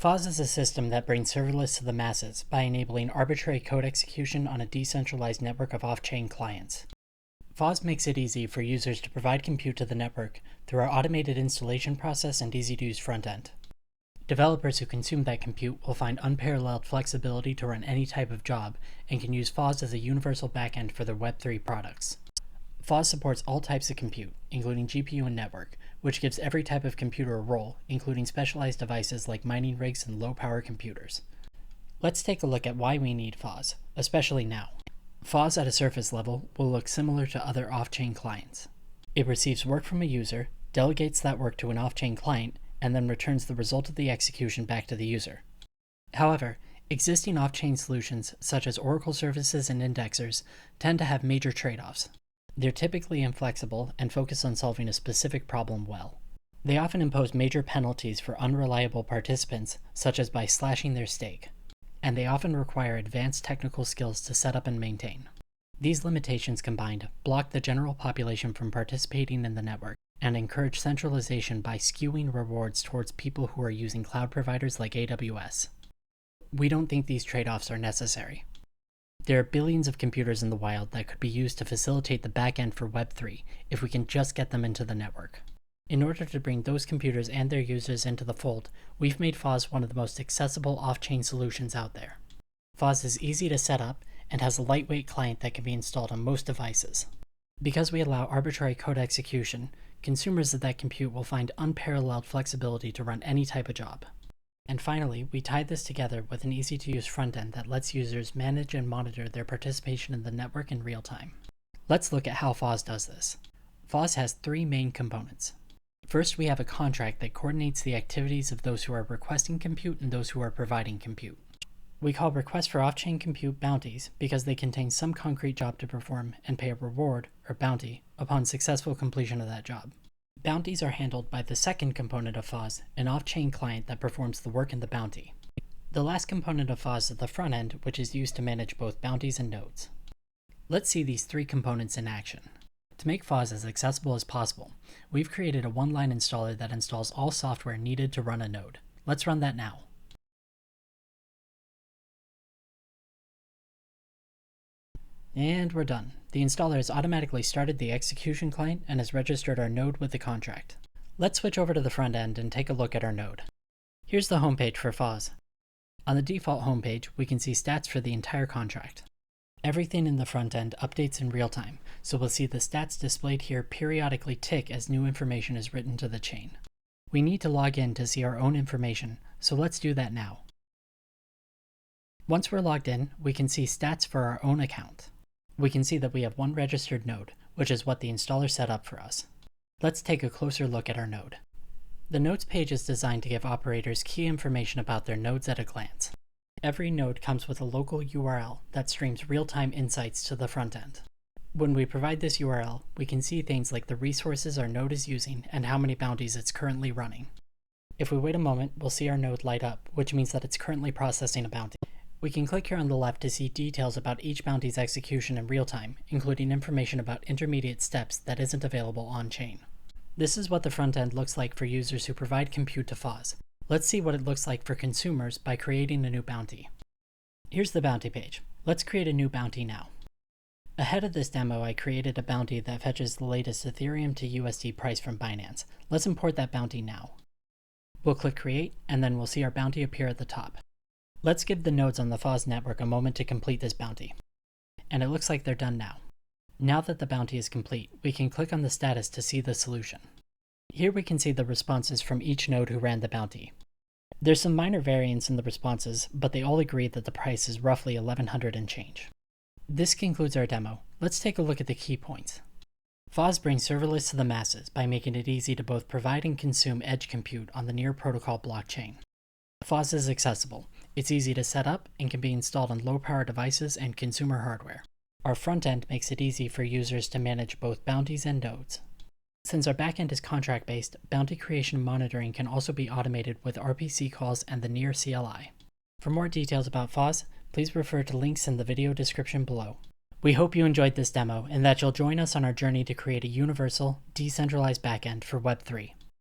F.A.W.S is a system that brings serverless to the masses by enabling arbitrary code execution on a decentralized network of off-chain clients. F.A.W.S makes it easy for users to provide compute to the network through our automated installation process and easy-to-use front end. Developers who consume that compute will find unparalleled flexibility to run any type of job and can use F.A.W.S as a universal backend for their Web3 products. F.A.W.S supports all types of compute, including GPU and network, which gives every type of computer a role, including specialized devices like mining rigs and low-power computers. Let's take a look at why we need F.A.W.S, especially now. F.A.W.S at a surface level will look similar to other off-chain clients. It receives work from a user, delegates that work to an off-chain client, and then returns the result of the execution back to the user. However, existing off-chain solutions such as Oracle services and indexers tend to have major trade-offs. They're typically inflexible and focus on solving a specific problem well. They often impose major penalties for unreliable participants, such as by slashing their stake, and they often require advanced technical skills to set up and maintain. These limitations combined block the general population from participating in the network and encourage centralization by skewing rewards towards people who are using cloud providers like A.W.S. We don't think these trade-offs are necessary. There are billions of computers in the wild that could be used to facilitate the backend for Web3 if we can just get them into the network. In order to bring those computers and their users into the fold, we've made F.A.W.S one of the most accessible off-chain solutions out there. F.A.W.S is easy to set up and has a lightweight client that can be installed on most devices. Because we allow arbitrary code execution, consumers of that compute will find unparalleled flexibility to run any type of job. And finally, we tied this together with an easy-to-use front-end that lets users manage and monitor their participation in the network in real time. Let's look at how F.A.W.S does this. F.A.W.S has three main components. First, we have a contract that coordinates the activities of those who are requesting compute and those who are providing compute. We call requests for off-chain compute bounties because they contain some concrete job to perform and pay a reward, or bounty, upon successful completion of that job. Bounties are handled by the second component of F.A.W.S, an off-chain client that performs the work in the bounty. The last component of F.A.W.S is the front end, which is used to manage both bounties and nodes. Let's see these three components in action. To make F.A.W.S as accessible as possible, we've created a one-line installer that installs all software needed to run a node. Let's run that now. And we're done. The installer has automatically started the execution client and has registered our node with the contract. Let's switch over to the front end and take a look at our node. Here's the homepage for F.A.W.S. On the default homepage, we can see stats for the entire contract. Everything in the front end updates in real time, so we'll see the stats displayed here periodically tick as new information is written to the chain. We need to log in to see our own information, so let's do that now. Once we're logged in, we can see stats for our own account. We can see that we have one registered node, which is what the installer set up for us. Let's take a closer look at our node. The nodes page is designed to give operators key information about their nodes at a glance. Every node comes with a local URL that streams real-time insights to the front end. When we provide this URL, we can see things like the resources our node is using and how many bounties it's currently running. If we wait a moment, we'll see our node light up, which means that it's currently processing a bounty. We can click here on the left to see details about each bounty's execution in real time, including information about intermediate steps that isn't available on-chain. This is what the front end looks like for users who provide compute to F.A.W.S. Let's see what it looks like for consumers by creating a new bounty. Here's the bounty page. Let's create a new bounty now. Ahead of this demo, I created a bounty that fetches the latest Ethereum to USD price from Binance. Let's import that bounty now. We'll click Create, and then we'll see our bounty appear at the top. Let's give the nodes on the F.A.W.S network a moment to complete this bounty. And it looks like they're done now. Now that the bounty is complete, we can click on the status to see the solution. Here we can see the responses from each node who ran the bounty. There's some minor variance in the responses, but they all agree that the price is roughly 1100 and change. This concludes our demo. Let's take a look at the key points. F.A.W.S brings serverless to the masses by making it easy to both provide and consume edge compute on the Near protocol blockchain. F.A.W.S is accessible. It's easy to set up and can be installed on low-power devices and consumer hardware. Our front end makes it easy for users to manage both bounties and nodes. Since our backend is contract-based, bounty creation and monitoring can also be automated with RPC calls and the Near CLI. For more details about F.A.W.S, please refer to links in the video description below. We hope you enjoyed this demo and that you'll join us on our journey to create a universal, decentralized backend for Web3.